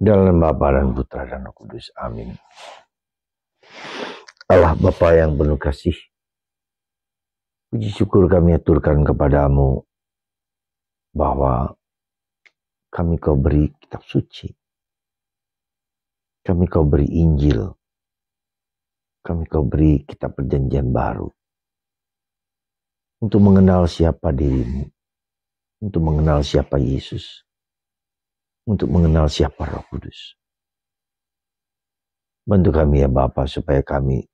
Dalam nama Bapa dan Putra dan Roh Kudus. Amin. Allah Bapa yang penuh kasih, puji syukur kami aturkan kepadamu bahwa kami kau beri kitab suci, kami kau beri Injil, kami kau beri kitab perjanjian baru untuk mengenal siapa dirimu, untuk mengenal siapa Yesus, untuk mengenal siapa Roh Kudus. Bantu kami ya Bapa supaya kami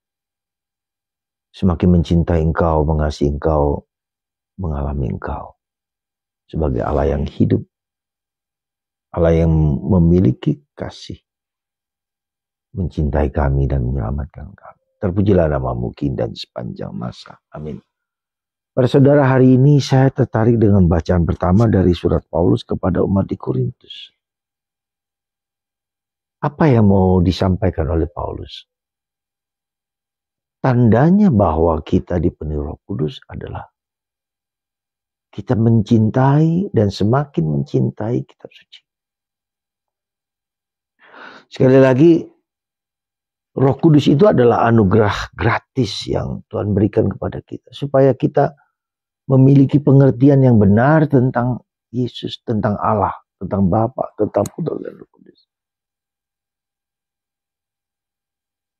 semakin mencintai Engkau, mengasihi Engkau, mengalami Engkau sebagai Allah yang hidup, Allah yang memiliki kasih, mencintai kami dan menyelamatkan kami. Terpujilah namamu kini dan sepanjang masa. Amin. Para saudara, hari ini saya tertarik dengan bacaan pertama dari surat Paulus kepada umat di Korintus. Apa yang mau disampaikan oleh Paulus? Tandanya bahwa kita dipenuhi Roh Kudus adalah kita mencintai dan semakin mencintai kitab suci. Sekali lagi, Roh Kudus itu adalah anugerah gratis yang Tuhan berikan kepada kita. Supaya kita memiliki pengertian yang benar tentang Yesus, tentang Allah, tentang Bapa, tentang Putra dan Roh Kudus.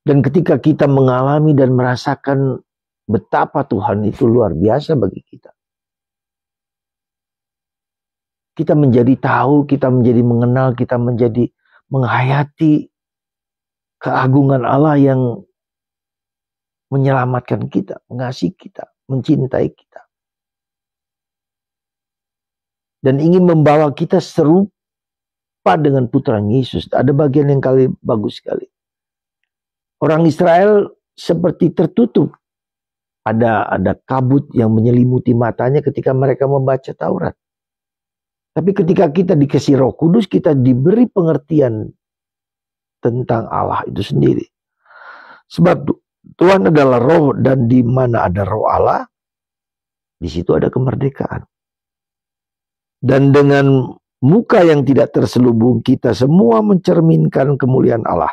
Dan ketika kita mengalami dan merasakan betapa Tuhan itu luar biasa bagi kita, kita menjadi tahu, kita menjadi mengenal, kita menjadi menghayati keagungan Allah yang menyelamatkan kita, mengasihi kita, mencintai kita. Dan ingin membawa kita serupa dengan putra Yesus. Ada bagian yang bagus sekali. Orang Israel seperti tertutup. Ada kabut yang menyelimuti matanya ketika mereka membaca Taurat. Tapi ketika kita dikasih Roh Kudus, kita diberi pengertian tentang Allah itu sendiri. Sebab Tuhan adalah roh, dan di mana ada roh Allah, di situ ada kemerdekaan. Dan dengan muka yang tidak terselubung, kita semua mencerminkan kemuliaan Allah.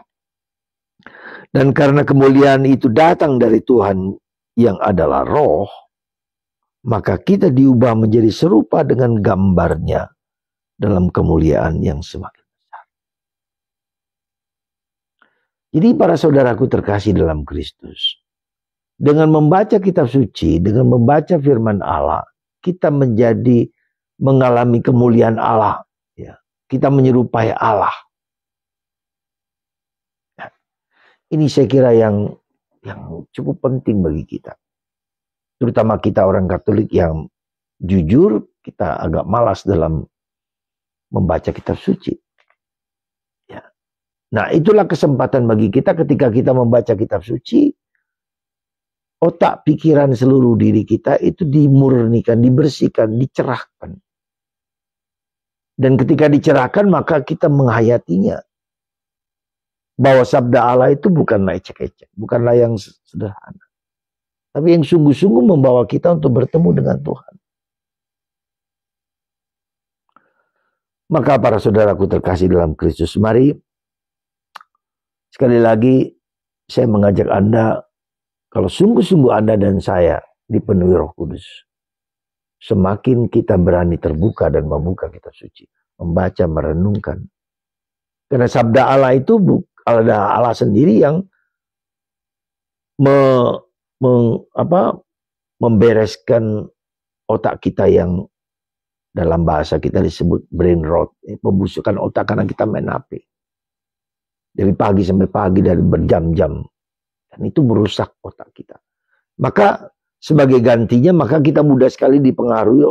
Dan karena kemuliaan itu datang dari Tuhan yang adalah roh, maka kita diubah menjadi serupa dengan gambarnya dalam kemuliaan yang semakin besar. Jadi para saudaraku terkasih dalam Kristus, dengan membaca kitab suci, dengan membaca firman Allah, kita menjadi mengalami kemuliaan Allah. Ya. Kita menyerupai Allah. Ini saya kira yang cukup penting bagi kita. Terutama kita orang Katolik yang jujur, kita agak malas dalam membaca kitab suci. Ya. Nah, itulah kesempatan bagi kita ketika kita membaca kitab suci, otak, pikiran, seluruh diri kita itu dimurnikan, dibersihkan, dicerahkan. Dan ketika dicerahkan, maka kita menghayatinya. Bahwa sabda Allah itu bukanlah ecek-ecek, bukanlah yang sederhana. Tapi yang sungguh-sungguh membawa kita untuk bertemu dengan Tuhan. Maka para saudaraku terkasih dalam Kristus, mari sekali lagi saya mengajak Anda, kalau sungguh-sungguh Anda dan saya dipenuhi Roh Kudus, semakin kita berani terbuka dan membuka kitab suci, membaca, merenungkan. Karena sabda Allah itu ada Allah sendiri yang membereskan otak kita yang dalam bahasa kita disebut brain rot, pembusukan otak karena kita main HP. Dari pagi sampai pagi, dari berjam-jam. Dan itu merusak otak kita. Maka sebagai gantinya, maka kita mudah sekali dipengaruhi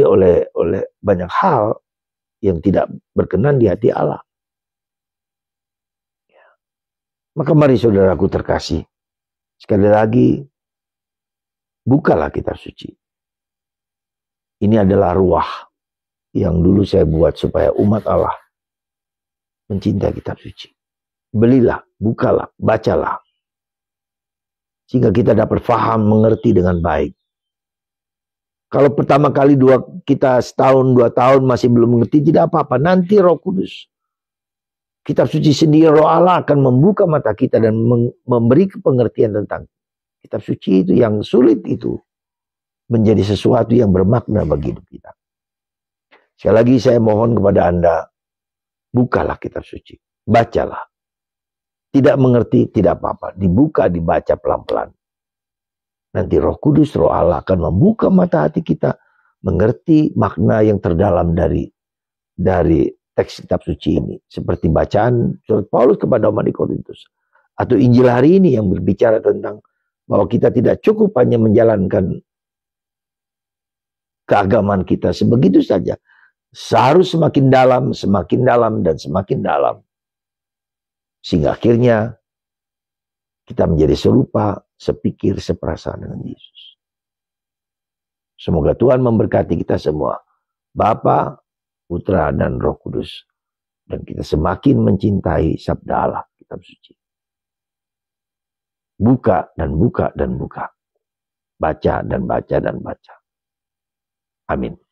oleh banyak hal yang tidak berkenan di hati Allah. Maka mari saudaraku terkasih, sekali lagi, bukalah kitab suci. Ini adalah ruah yang dulu saya buat supaya umat Allah mencintai kitab suci. Belilah, bukalah, bacalah. Sehingga kita dapat faham, mengerti dengan baik. Kalau pertama kali kita setahun, 2 tahun masih belum mengerti, tidak apa-apa. Nanti Roh Kudus Kitab suci sendiri, Roh Allah akan membuka mata kita dan memberi pengertian tentang kitab suci itu yang sulit itu menjadi sesuatu yang bermakna bagi hidup kita. Sekali lagi saya mohon kepada Anda, bukalah kitab suci, bacalah. Tidak mengerti, tidak apa-apa, dibuka, dibaca pelan-pelan. Nanti Roh Kudus, Roh Allah akan membuka mata hati kita, mengerti makna yang terdalam dari teks kitab suci ini. Seperti bacaan surat Paulus kepada umat di Korintus. Atau Injil hari ini yang berbicara tentang bahwa kita tidak cukup hanya menjalankan keagamaan kita sebegitu saja. Seharus semakin dalam, dan semakin dalam. Sehingga akhirnya kita menjadi serupa, sepikir, seperasaan dengan Yesus. Semoga Tuhan memberkati kita semua. Bapa, Putra, dan Roh Kudus. Dan kita semakin mencintai sabda Allah, kitab suci. Buka dan buka dan buka. Baca dan baca dan baca. Amin.